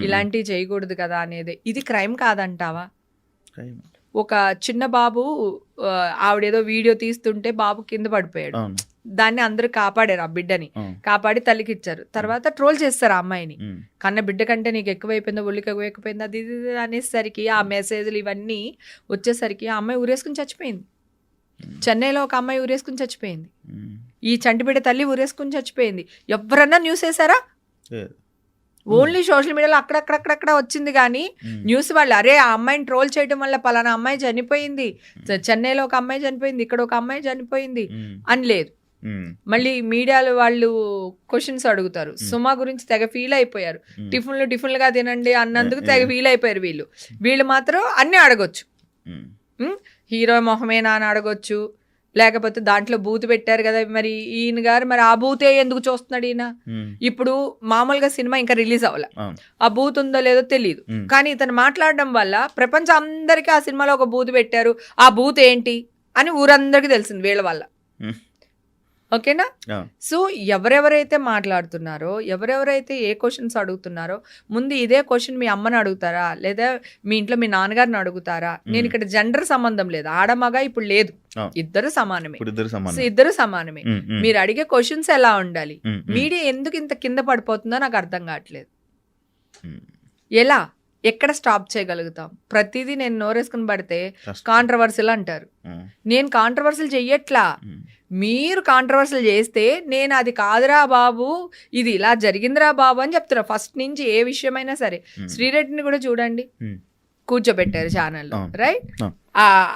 ఇలాంటివి చేయకూడదు కదా అనేది. ఇది క్రైమ్ కాదంటావా? క్రైమ్. ఒక చిన్న బాబు ఆవిడేదో వీడియో తీస్తుంటే బాబు కింద పడిపోయాడు. అవును. దాన్ని అందరూ కాపాడారు, ఆ బిడ్డని కాపాడి తల్లికిచ్చారు. తర్వాత ట్రోల్ చేస్తారు ఆ అమ్మాయిని. కన్న బిడ్డ కంటే నీకు ఎక్కువైపోయిందో, ఒళ్ళుకి ఎక్కువైపోయిందో, అది ఇది అనేసరికి ఆ మెసేజ్లు ఇవన్నీ వచ్చేసరికి ఆ అమ్మాయి ఊరేసుకుని చచ్చిపోయింది. చెన్నైలో ఒక అమ్మాయి ఊరేసుకుని చచ్చిపోయింది. ఈ చంటిబిడ్డ తల్లి ఊరేసుకుని చచ్చిపోయింది. ఎవరన్నా న్యూస్ వేసారా? ఓన్లీ సోషల్ మీడియాలో అక్కడక్కడక్కడక్కడ వచ్చింది కానీ న్యూస్ వాళ్ళు అరే ఆ అమ్మాయిని ట్రోల్ చేయడం వల్ల పలానా అమ్మాయి చనిపోయింది, చెన్నైలో ఒక అమ్మాయి చనిపోయింది, ఇక్కడ ఒక అమ్మాయి చనిపోయింది అని లేదు. మళ్ళీ మీడియాలో వాళ్ళు క్వశ్చన్స్ అడుగుతారు. సుమా గురించి తెగ ఫీల్ అయిపోయారు. టిఫిన్లుగా తినండి అన్నందుకు తెగ ఫీల్ అయిపోయారు వీళ్ళు మాత్రం అన్నీ అడగొచ్చు. హీరో మొహమేనా అని అడగొచ్చు, లేకపోతే దాంట్లో బూత్ పెట్టారు కదా మరి ఈయన గారు, మరి ఆ బూతే ఎందుకు చూస్తున్నాడు ఈయన? ఇప్పుడు మామూలుగా సినిమా ఇంకా రిలీజ్ అవ్వాల, ఆ బూత్ ఉందో లేదో తెలియదు, కానీ ఇతను మాట్లాడడం వల్ల ప్రపంచం అందరికీ ఆ సినిమాలో ఒక బూత్ పెట్టారు, ఆ బూత్ ఏంటి అని ఊరందరికీ తెలిసింది వీళ్ళ వల్ల. ఓకేనా? సో ఎవరెవరైతే మాట్లాడుతున్నారో, ఎవరెవరైతే ఏ క్వశ్చన్స్ అడుగుతున్నారో, ముందు ఇదే క్వశ్చన్ మీ అమ్మని అడుగుతారా, లేదా మీ ఇంట్లో మీ నాన్నగారిని అడుగుతారా? నేను ఇక్కడ జెండర్ సంబంధం లేదు, ఆడమగా ఇప్పుడు లేదు, ఇద్దరు సమానమే. ఇద్దరు సమానమే. మీరు అడిగే క్వశ్చన్స్ ఎలా ఉండాలి? మీడియా ఎందుకు ఇంత కింద పడిపోతుందో నాకు అర్థం కావట్లేదు. ఎలా ఎక్కడ స్టాప్ చేయగలుగుతాం? ప్రతిదీ నేను నోరేసుకుని పడితే కాంట్రవర్సీలు అంటారు. నేను కాంట్రవర్సీలు చెయ్యట్లా, మీరు కాంట్రవర్సీలు చేస్తే నేను అది కాదురా బాబు, ఇది ఇలా జరిగిందిరా బాబు అని చెప్తున్నా. ఫస్ట్ నుంచి ఏ విషయమైనా సరే. శ్రీరెడ్డిని కూడా చూడండి, కూర్చోబెట్టారు ఛానల్లో, రైట్?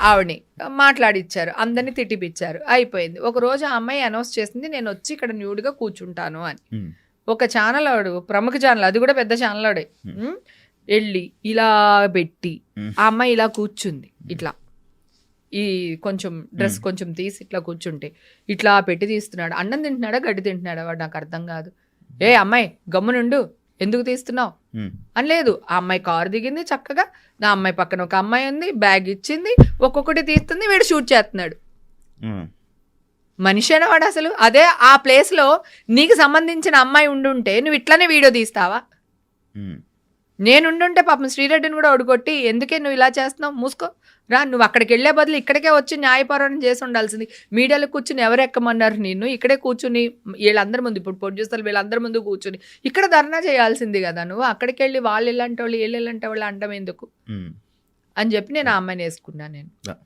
ఆవిడని మాట్లాడిచ్చారు, అందరినీ తిట్టిపిచ్చారు, అయిపోయింది. ఒక రోజు ఆ అమ్మాయి అనౌన్స్ చేసింది నేను వచ్చి ఇక్కడ న్యూడ్గా కూర్చుంటాను అని. ఒక ఛానల్ వాడు, ప్రముఖ ఛానల్, అది కూడా పెద్ద ఛానల్ వాడే, వెళ్ళి ఇలా పెట్టి ఆ అమ్మాయి ఇలా కూర్చుంది, ఇట్లా ఈ కొంచెం డ్రెస్ కొంచెం తీసి ఇట్లా కూర్చుంటే ఇట్లా పెట్టి తీస్తున్నాడు. అన్నం తింటున్నాడా గడ్డి తింటున్నాడా వాడు నాకు అర్థం కాదు. ఏ అమ్మాయి గమ్మునుండు, ఎందుకు తీస్తున్నావు అని లేదు. ఆ అమ్మాయి కారు దిగింది చక్కగా, నా అమ్మాయి పక్కన ఒక అమ్మాయి ఉంది, బ్యాగ్ ఇచ్చింది, ఒక్కొక్కటి తీస్తుంది, వీడు షూట్ చేస్తున్నాడు. మనిషి వాడు అసలు. అదే ఆ ప్లేస్లో నీకు సంబంధించిన అమ్మాయి ఉండుంటే నువ్వు ఇట్లానే వీడియో తీస్తావా? నేనుండుంటే పాపం శ్రీరెడ్డిని కూడా ఒడుగొట్టి ఎందుకే నువ్వు ఇలా చేస్తున్నావు, మూసుకో రా, నువ్వు అక్కడికి వెళ్ళే బదులు ఇక్కడికే వచ్చి న్యాయపోరాటం చేసి ఉండాల్సింది. మీడియాలో కూర్చుని ఎవరు ఎక్కమన్నారు నిన్ను? ఇక్కడే కూర్చుని వీళ్ళందరి ముందు, ఇప్పుడు ప్రొడ్యూసర్లు వీళ్ళందరి ముందు కూర్చుని ఇక్కడ ధర్నా చేయాల్సింది కదా. నువ్వు అక్కడికి వెళ్ళి వాళ్ళు ఇలాంటి వాళ్ళు వీళ్ళు ఇలాంటి వాళ్ళు అంటాం ఎందుకు అని చెప్పి నేను ఆ అమ్మాయిని వేసుకున్నాను.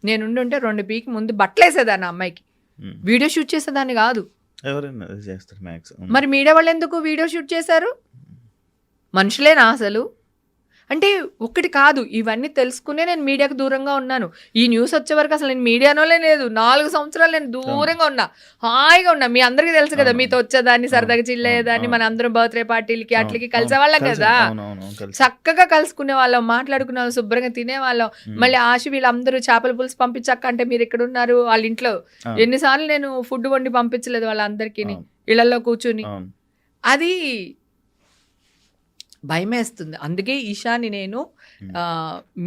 నేను ఉండుంటే 2 పీకి ముందు బట్టలు వేసేదాన్ని ఆ అమ్మాయికి, వీడియో షూట్ చేసేదాన్ని కాదు. మరి మీడియా వాళ్ళు ఎందుకు వీడియో షూట్ చేశారు? మనుషులేనా అసలు? అంటే ఒక్కటి కాదు, ఇవన్నీ తెలుసుకునే నేను మీడియాకు దూరంగా ఉన్నాను. ఈ న్యూస్ వచ్చే వరకు అసలు నేను మీడియానోలే లేదు. 4 సంవత్సరాలు నేను దూరంగా ఉన్నా, హాయిగా ఉన్నా. మీ అందరికీ తెలుసు కదా, మీతో వచ్చేదాన్ని, సరదాగా చిల్లయ్యేదాన్ని, మన అందరం బర్త్డే పార్టీలకి అట్లకి కలిసేవాళ్ళం కదా, చక్కగా కలుసుకునే వాళ్ళం, మాట్లాడుకునే వాళ్ళం, శుభ్రంగా తినేవాళ్ళం. మళ్ళీ ఆశ వీళ్ళందరూ చేపల పులుసు పంపించక్క అంటే మీరు ఇక్కడ ఉన్నారు, వాళ్ళ ఇంట్లో ఎన్నిసార్లు నేను ఫుడ్ వండి పంపించలేదు వాళ్ళందరికీ, ఇళ్లలో కూర్చుని. అది భయమేస్తుంది. అందుకే ఈషాని నేను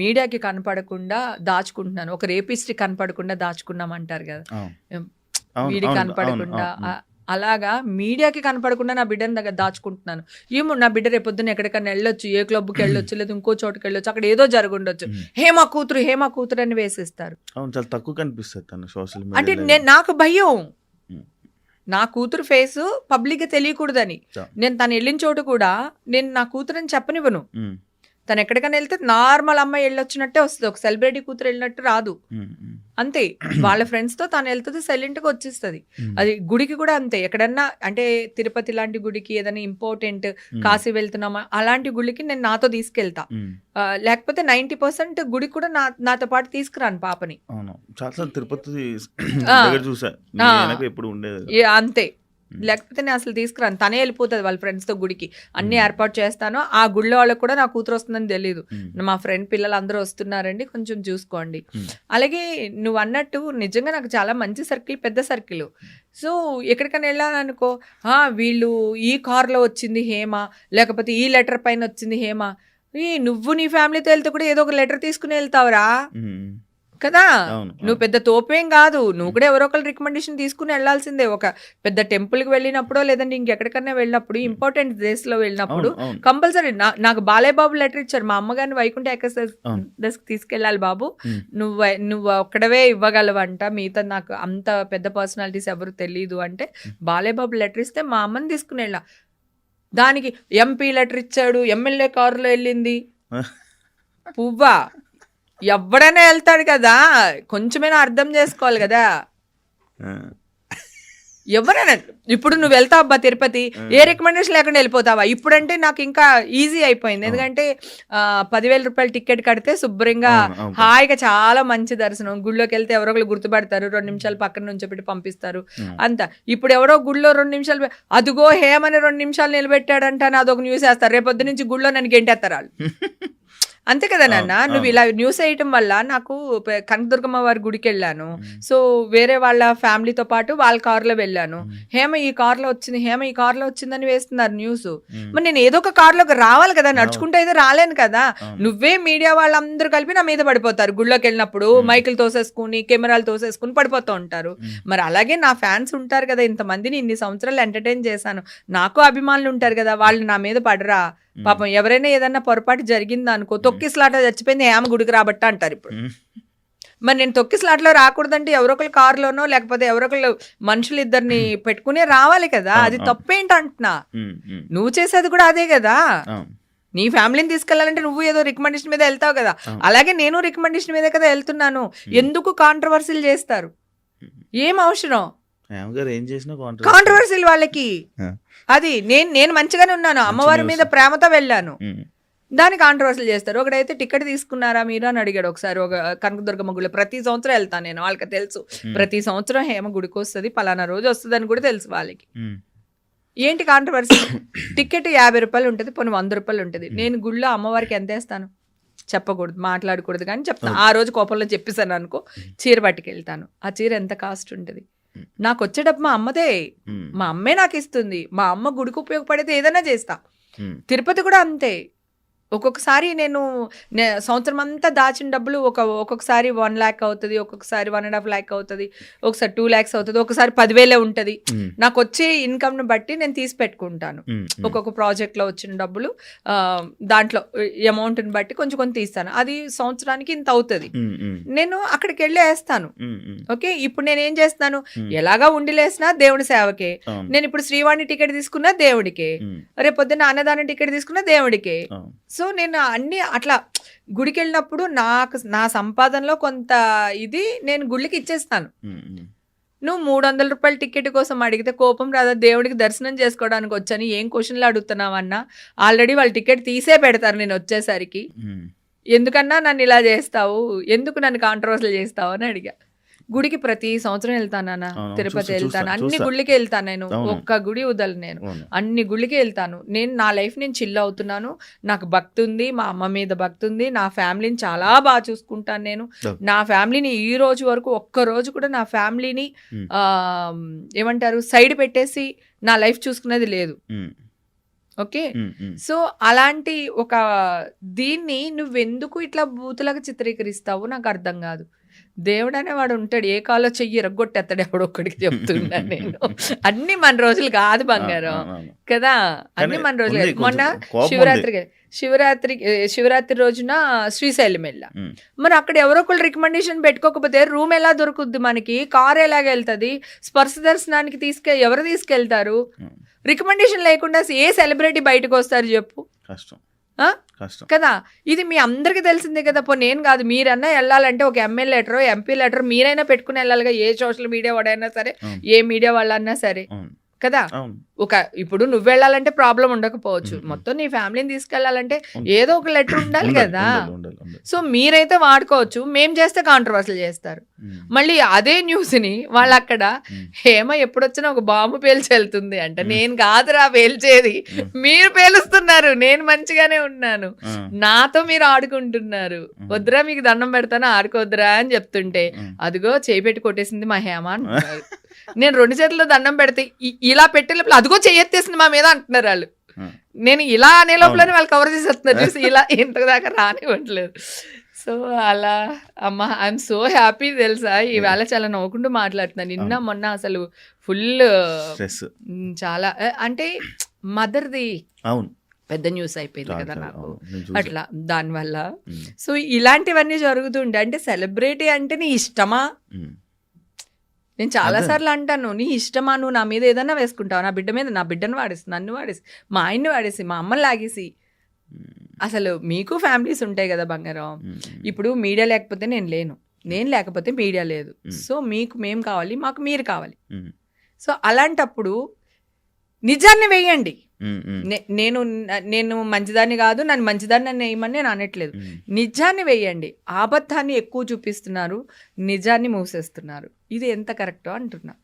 మీడియాకి కనపడకుండా దాచుకుంటున్నాను. ఒక రేపిస్ట్కి కనపడకుండా దాచుకున్నామంటారు కదా, వీడికి కనపడకుండా, అలాగా మీడియాకి కనపడకుండా నా బిడ్డని దగ్గర దాచుకుంటున్నాను. ఏమో నా బిడ్డ రేపొద్దున ఎక్కడికైనా వెళ్ళొచ్చు, ఏ క్లబ్కి వెళ్ళొచ్చు, లేదా ఇంకో చోటుకి వెళ్ళొచ్చు, అక్కడ ఏదో జరుగుండొచ్చు, హేమా కూతురు అని వేసేస్తారు. తక్కువ కనిపిస్తుంది. అంటే నాకు భయం, నా కూతురు ఫేస్ పబ్లిక్గా తెలియకూడదని. నేను తను వెళ్ళిన చోటు కూడా నేను నా కూతురని చెప్పనివ్వను. తను ఎక్కడికైనా వెళ్తే నార్మల్ అమ్మాయి వెళ్ళొచ్చినట్టే వస్తుంది, ఒక సెలబ్రిటీ కూతురు వెళ్ళినట్టు రాదు. అంతే, వాళ్ళ ఫ్రెండ్స్తో తను వెళ్తుంది, సైలెంట్గా వచ్చేస్తుంది. అది గుడికి కూడా అంతే. ఎక్కడన్నా అంటే తిరుపతి లాంటి గుడికి, ఏదైనా ఇంపార్టెంట్, కాశీ వెళ్తున్నామా అలాంటి గుడికి నేను నాతో తీసుకెళ్తా. లేకపోతే 90% గుడికి కూడా నాతో పాటు తీసుకురాను పాపని. అంతే, లేకపోతే నేను అసలు తీసుకురాను, తనే వెళ్ళిపోతుంది వాళ్ళ ఫ్రెండ్స్తో గుడికి. అన్ని ఏర్పాటు చేస్తాను. ఆ గుళ్ళో వాళ్ళకి కూడా నా కూతురు వస్తుందని తెలియదు, మా ఫ్రెండ్ పిల్లలు అందరూ వస్తున్నారండి కొంచెం చూసుకోండి. అలాగే నువ్వు అన్నట్టు నిజంగా నాకు చాలా మంచి సర్కిల్, పెద్ద సర్కిల్. సో ఎక్కడికైనా వెళ్ళాలనుకో, వీళ్ళు ఈ కార్లో వచ్చింది హేమ, లేకపోతే ఈ లెటర్ పైన వచ్చింది హేమ. నువ్వు నీ ఫ్యామిలీతో వెళ్తే కూడా ఏదో ఒక లెటర్ తీసుకుని వెళ్తావురా, కదా. అవును, నువ్వు పెద్ద తోపేం కాదు, నువ్వు కూడా ఎవరో ఒకరు రికమెండేషన్ తీసుకుని వెళ్ళాల్సిందే. ఒక పెద్ద టెంపుల్కి వెళ్ళినప్పుడో లేదంటే ఇంకెక్కడికన్నా వెళ్ళినప్పుడు, ఇంపార్టెంట్ డేస్ లో వెళ్ళినప్పుడు అవును, అవును. కంపల్సరీ నాకు బాలయ్య బాబు లెటర్ ఇచ్చారు. మా అమ్మగారిని వైకుంఠ అవును. ఏకాదశి తీసుకెళ్ళాలి బాబు, ఉమ్, నువ్వు ఒక్కడవే ఇవ్వగలవంట, మిగతా నాకు అంత పెద్ద పర్సనాలిటీస్ ఎవరు తెలీదు అంటే బాలయ్య బాబు లెటర్ ఇస్తే మా అమ్మని తీసుకుని వెళ్ళా. దానికి ఎంపీ లెటర్ ఇచ్చాడు, ఎమ్మెల్యే కారులో వెళ్ళింది. పువ్వా, ఎవడైనా వెళ్తాడు కదా, కొంచెమైనా అర్థం చేసుకోవాలి కదా. ఆ, ఎవరైనా ఇప్పుడు నువ్వు వెళ్తావు అబ్బా తిరుపతి, ఏ రికమెండేషన్ లేకుండా వెళ్ళిపోతావా? ఇప్పుడంటే నాకు ఇంకా ఈజీ అయిపోయింది, ఎందుకంటే 10,000 రూపాయలు టికెట్ కడితే శుభ్రంగా అవును, అవును. హాయిగా చాలా మంచి దర్శనం. గుళ్ళోకి వెళ్తే ఎవరో ఒకరు గుర్తుపడతారు, 2 నిమిషాలు పక్కన నుంచి పెట్టి పంపిస్తారు అంతా. ఇప్పుడు ఎవరో గుళ్ళో 2 నిమిషాలు అదుగో హేమని 2 నిమిషాలు నిలబెట్టాడంట అని అదొక న్యూస్ వేస్తారు, రేపొద్దు నుంచి గుళ్ళో నన్ను గెంటేస్తారు వాళ్ళు. అంతే కదా నాన్న. నువ్వు ఇలా న్యూస్ వేయటం వల్ల నాకు కనకదుర్గమ్మ వారి గుడికి వెళ్ళాను, సో వేరే వాళ్ళ ఫ్యామిలీతో పాటు వాళ్ళ కారులో వెళ్ళాను. హేమ ఈ కారులో వచ్చింది, హేమ ఈ కారులో వచ్చిందని వేస్తున్నారు న్యూస్. మరి నేను ఏదో ఒక కారులోకి రావాలి కదా, నడుచుకుంటూ అయితే రాలేను కదా. నువ్వే మీడియా వాళ్ళందరూ కలిపి నా మీద పడిపోతారు గుళ్ళోకి వెళ్ళినప్పుడు, మైకులు తోసేసుకుని కెమెరాలు తోసేసుకుని పడిపోతూ ఉంటారు. మరి అలాగే నా ఫ్యాన్స్ ఉంటారు కదా, ఇంతమందిని ఇన్ని సంవత్సరాలు ఎంటర్టైన్ చేశాను, నాకు అభిమానులు ఉంటారు కదా, వాళ్ళు నా మీద పడరా? పాపం ఎవరైనా ఏదన్నా పొరపాటు జరిగింది అనుకో, తొక్కిసలాట చచ్చిపోయింది ఆమె గుడికి రాబట్ట అంటారు ఇప్పుడు. మరి నేను తొక్కిసలాటలో రాకూడదంటే ఎవరో ఒకరు కారులోనో లేకపోతే ఎవరో ఒకరు మనుషులు ఇద్దరిని పెట్టుకునే రావాలి కదా, అది తప్పేంటి అంటున్నా. నువ్వు చేసేది కూడా అదే కదా. నీ ఫ్యామిలీని తీసుకెళ్లాలంటే నువ్వు ఏదో రికమెండేషన్ మీద వెళ్తావు కదా, అలాగే నేను రికమెండేషన్ మీద కదా వెళ్తున్నాను. ఎందుకు కాంట్రవర్సీలు చేస్తారు? ఏం అవసరం ఏం చేసినా కాంట్రవర్సీలు వాళ్ళకి? అది నేను మంచిగానే ఉన్నాను, అమ్మవారి మీద ప్రేమతో వెళ్ళాను, దాని కాంట్రవర్సీలు చేస్తారు. ఒకడైతే టికెట్ తీసుకున్నారా మీరు అని అడిగాడు ఒకసారి, ఒక కనకదుర్గమ్మ గుడిలో. ప్రతి సంవత్సరం వెళ్తాను నేను, వాళ్ళకి తెలుసు ప్రతి సంవత్సరం హేమ గుడికి వస్తుంది, పలానా రోజు వస్తుంది అని కూడా తెలుసు వాళ్ళకి. ఏంటి కాంట్రవర్సీ? టికెట్ 50 రూపాయలు ఉంటుంది, పోనీ 100 రూపాయలు ఉంటుంది. నేను గుళ్ళో అమ్మవారికి ఎంత వేస్తాను చెప్పకూడదు, మాట్లాడకూడదు, కానీ చెప్తాను. ఆ రోజు కోపంలో చెప్పేసాను అనుకో, చీర పట్టుకెళ్తాను. ఆ చీర ఎంత కాస్ట్ ఉంటుంది? నాకు వచ్చే డబ్బు మా అమ్మదే, మా అమ్మే నాకు ఇస్తుంది. మా అమ్మ గుడికి ఉపయోగపడితే ఏదైనా చేస్తా. తిరుపతి కూడా అంతే. ఒక్కొక్కసారి నేను సంవత్సరం అంతా దాచిన డబ్బులు ఒక్కొక్కసారి 1 lakh అవుతుంది, ఒక్కొక్కసారి 1.5 lakh అవుతుంది, ఒకసారి 2 lakhs అవుతుంది, ఒకసారి 10,000 ఉంటుంది. నాకు వచ్చే ఇన్కమ్ను బట్టి నేను తీసి పెట్టుకుంటాను. ఒక్కొక్క ప్రాజెక్ట్లో వచ్చిన డబ్బులు దాంట్లో అమౌంట్ని బట్టి కొంచెం కొంచెం తీస్తాను. అది సంవత్సరానికి ఇంత అవుతుంది, నేను అక్కడికి వెళ్ళి వేస్తాను. ఓకే, ఇప్పుడు నేను ఏం చేస్తాను, ఎలాగా ఉండిలేసినా దేవుడి సేవకే. నేను ఇప్పుడు శ్రీవాణి టికెట్ తీసుకున్నా దేవుడికే, రేపొద్దున అన్నదానం టికెట్ తీసుకున్నా దేవుడికే. సో నేను అన్ని అట్లా గుడికి వెళ్ళినప్పుడు నా సంపాదనలో కొంత ఇది నేను గుళ్ళకి ఇచ్చేస్తాను. నువ్వు 300 రూపాయల టికెట్ కోసం అడిగితే కోపం రాదా? దేవుడికి దర్శనం చేసుకోవడానికి వచ్చాను, ఏం క్వశ్చన్లు అడుగుతున్నావు అన్నా, ఆల్రెడీ వాళ్ళు టికెట్ తీసే పెడతారు నేను వచ్చేసరికి. ఎందుకన్నా నన్ను ఇలా చేస్తావు, ఎందుకు నన్ను కాంట్రవర్సీలు చేస్తావు అని అడిగా. గుడికి ప్రతి సంవత్సరం వెళ్తాను, తిరుపతి వెళ్తాను, అన్ని గుళ్ళకి వెళ్తాను. నేను ఒక్క గుడి వదలను, నేను అన్ని గుళ్ళకి వెళ్తాను. నేను నా లైఫ్ నేను చిల్ అవుతున్నాను, నాకు భక్తి ఉంది, మా అమ్మ మీద భక్తి ఉంది, నా ఫ్యామిలీని చాలా బాగా చూసుకుంటాను. నేను నా ఫ్యామిలీని ఈ రోజు వరకు ఒక్క రోజు కూడా నా ఫ్యామిలీని ఏమంటారు సైడ్ పెట్టేసి నా లైఫ్ చూసుకునేది లేదు. ఓకే, సో అలాంటి ఒక దీన్ని నువ్వెందుకు ఇట్లా బూతులాగా చిత్రీకరిస్తావు నాకు అర్థం కాదు. దేవుడు అనేవాడు ఉంటాడు, ఏ కాలో చెయ్యి రగ్గొట్టేస్తాడు ఎవడో ఒక్కడికి చెప్తున్నా నేను. అన్ని మన రోజులు కాదు బంగారం కదా, అన్ని మన రోజులు. మొన్న శివరాత్రి రోజున శ్రీశైలం వెళ్ళా, మరి అక్కడ ఎవరో ఒకళ్ళు రికమెండేషన్ పెట్టుకోకపోతే రూమ్ ఎలా దొరుకుద్ది మనకి, కార్ ఎలాగ వెళ్తుంది, స్పర్శ దర్శనానికి ఎవరు తీసుకెళ్తారు? రికమెండేషన్ లేకుండా ఏ సెలబ్రిటీ బయటకు వస్తారు చెప్పు? కదా, ఇది మీ అందరికి తెలిసిందే కదా. నేను కాదు, మీరన్నా వెళ్ళాలంటే ఒక ఎమ్మెల్యే లెటర్, ఎంపీ లెటర్ మీరైనా పెట్టుకుని వెళ్ళాలిగా, ఏ సోషల్ మీడియా వాడైనా సరే, ఏ మీడియా వాళ్ళన్నా సరే కదా. ఇప్పుడు నువ్వు వెళ్ళాలంటే ప్రాబ్లం ఉండకపోవచ్చు, మొత్తం నీ ఫ్యామిలీని తీసుకెళ్లాలంటే ఏదో ఒక లెటర్ ఉండాలి కదా. సో మీరైతే వాడుకోవచ్చు, మేం చేస్తే కాంట్రవర్సీలు చేస్తారు. మళ్ళీ అదే న్యూస్ ని వాళ్ళు అక్కడ హేమ ఎప్పుడొచ్చినా ఒక బాంబు పేల్చి వెళ్తుంది అంట. నేను కాదురా పేల్చేది, మీరు పేలుస్తున్నారు, నేను మంచిగానే ఉన్నాను, నాతో మీరు ఆడుకుంటున్నారు, వద్దురా మీకు దండం పెడతాను ఆడుకోవద్దురా అని చెప్తుంటే అదిగో చేయి పెట్టి కొట్టేసింది మా హేమ అంటున్నారు. నేను 2 చేతుల్లో దండం పెడితే ఇలా పెట్టే లోపల అదిగో చెయ్యెత్తేసింది మా మీద అంటున్నారు వాళ్ళు. నేను ఇలా అనే లోపలనే వాళ్ళు కవర్ చేసేస్తున్నారు చూసి, ఇలా ఇంత దాకా రానివ్వట్లేదు. సో అలా అమ్మ ఐఎమ్ సో హ్యాపీ తెలుసా ఈవేళ చాలా నవ్వుకుంటూ మాట్లాడుతున్నాను. నిన్న మొన్న అసలు ఫుల్ స్ట్రెస్. చాలా అంటే మదర్ది అవును. పెద్ద న్యూస్ అయిపోయింది చాలా, కదా చాలా, నాకు. అవును. నేను చూసా. అట్లా దానివల్ల ఉమ్, సో ఇలాంటివన్నీ జరుగుతుండే. అంటే సెలబ్రిటీ అంటే నీ ఇష్టమా? ఉమ్, నేను చాలా అదే. సార్లు అంటాను, నీ ఇష్టమా, నువ్వు నా మీద ఏదైనా వేసుకుంటావు, నా బిడ్డ మీద, నా బిడ్డను వాడేసి, నన్ను వాడేసి, మా ఆయన్ని వాడేసి, మా అమ్మని లాగేసి. ఉమ్, అసలు మీకు ఫ్యామిలీస్ ఉంటాయి కదా బంగారం. ఉమ్, ఇప్పుడు మీడియా లేకపోతే నేను లేను, నేను లేకపోతే మీడియా లేదు. మ్మ్. సో మీకు మేము కావాలి, మాకు మీరు కావాలి. ఉమ్, సో అలాంటప్పుడు నిజాన్ని వేయండి. ఉమ్, ఉమ్, నేను నేను మంచిదాన్ని కాదు, నన్ను మంచిదాన్ని నన్ను వేయమని నేను అనట్లేదు. ఉమ్. నిజాన్ని వేయండి. అబద్ధాన్ని ఎక్కువ చూపిస్తున్నారు, నిజాన్ని మూసేస్తున్నారు. ఇది ఎంత కరెక్టో అంటున్నా.